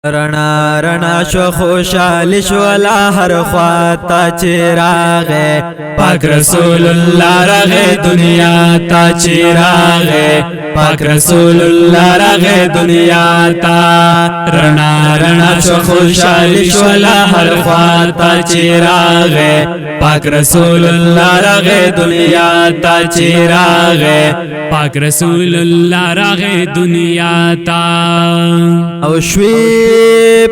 رنا رنا شو خوشحال شولا هر خواتا چراغه پاک رسول الله راغه دنیا تا چراغه پاک رسول الله راغه دنیا تا رنا رنا شو خوشحال شولا هر خواتا چراغه پاک رسول الله راغه دنیا تا چراغه پاک رسول الله راغه دنیا تا او شوی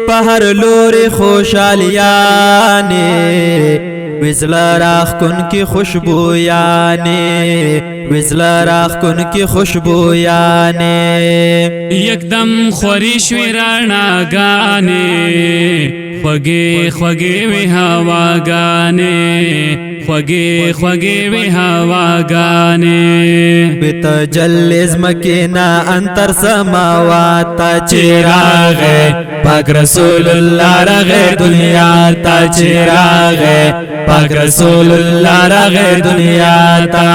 په هر لوري خوشحالیانه وزلا راخ کن کی خوشبویانه وزلا راخ کن کی خوشبویانه یکدم خوری شوی رڼاګانې خوږې خوږې وی هواګانې خوږې خوږې وی هواګانې بتجلز مکینا انتر سماوات چراغه پاک رسول الله راغه دنیا تا چراغه پاک رسول الله راغه دنیا تا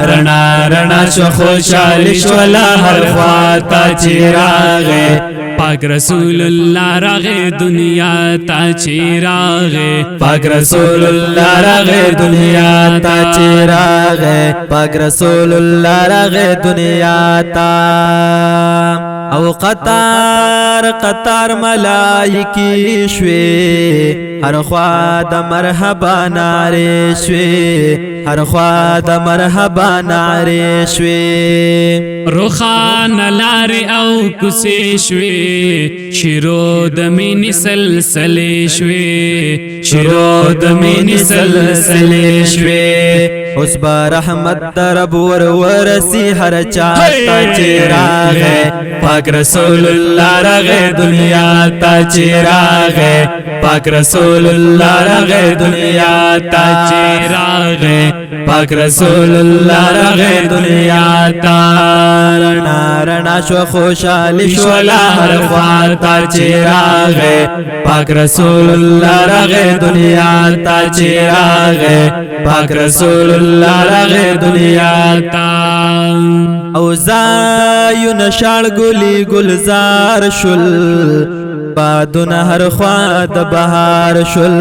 رنا رنا شو خوشحال شولا هر خواتا چراغه پاک رسول الله راغه دنیا تا چراغه پاک رسول الله راغه دنیا تا چراغه پاک رسول الله راغه دنیا تا او قطار قطار ملائکی شوی هر خوا د مرحبا ناره شوی هر خوا د مرحبا ناره شوی روخان لارې او کوڅې شوې شیرو د مینې سلسلې شوې شروع د مینې سلسلې شوی اوس با رحمت در رب ورسی هر چاته چراغه پاک رسول الله راغه دنیا تا چراغه پاک رسول الله راغه دنیا تا چراغه پاک رسول الله راغه دنیا تا رنا رنا شو خوشحال شولا هر خواتا چراغه پاک رسول الله راغه دنیا تا چراغه پاک رسول الله راغه دنیا تا او زایون شاړ ګلی گلزار شل بادونه هر خوا د بهار شل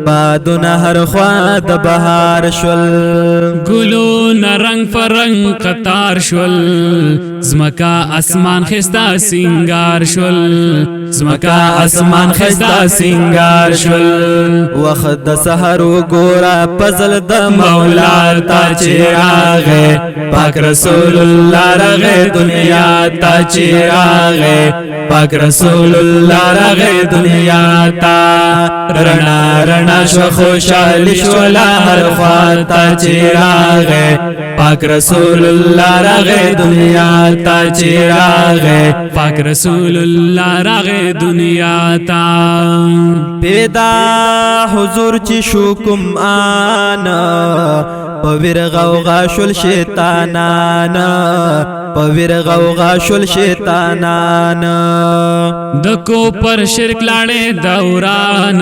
بادونه هر خوا د بهار شل ګلونه رنگ فرنگ قطار شول زمکا اسمان خستا سنگار شول زمکا اسمان خستا سنگار شل وخت د سحر وګورا پزل د مولا تا چراغه پاک رسول الله راغه دنیا تا چراغه پاک رسول الله راغه دنیا تا رنا رنا شو خوشحال شولا هر خواتا چراغه پاک رسول الله راغه دنیا تا چراغه پاک رسول الله راغه دنیا تا پیدا حضور چی شوکم آنا پویر غوغا شل شیطانانا پویر غوغا شل شیطانانا دکو پر شرک لاړې دوران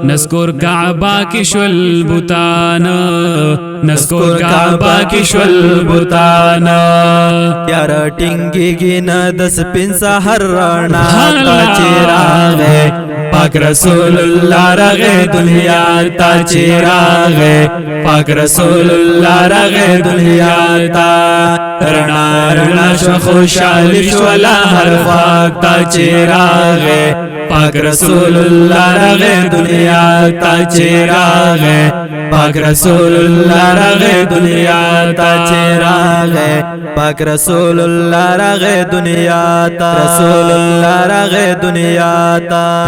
نسکور کعبه کې شول بوتان نسکور کعبه کې شول بوتان یار ټینګي نه د سپین سحر رڼا تا چراغه پاک رسول الله راغه دنیا تا چراغه پاک رسول الله راغه دنیا تا رنا رنا شو خوشحال شولا هر خواتا چراغه پاک رسول الله راغه دنیا تا چراغه پاک رسول الله راغه دنیا تا چراغه پاک رسول الله راغه دنیا تا رسول الله راغه دنیا تا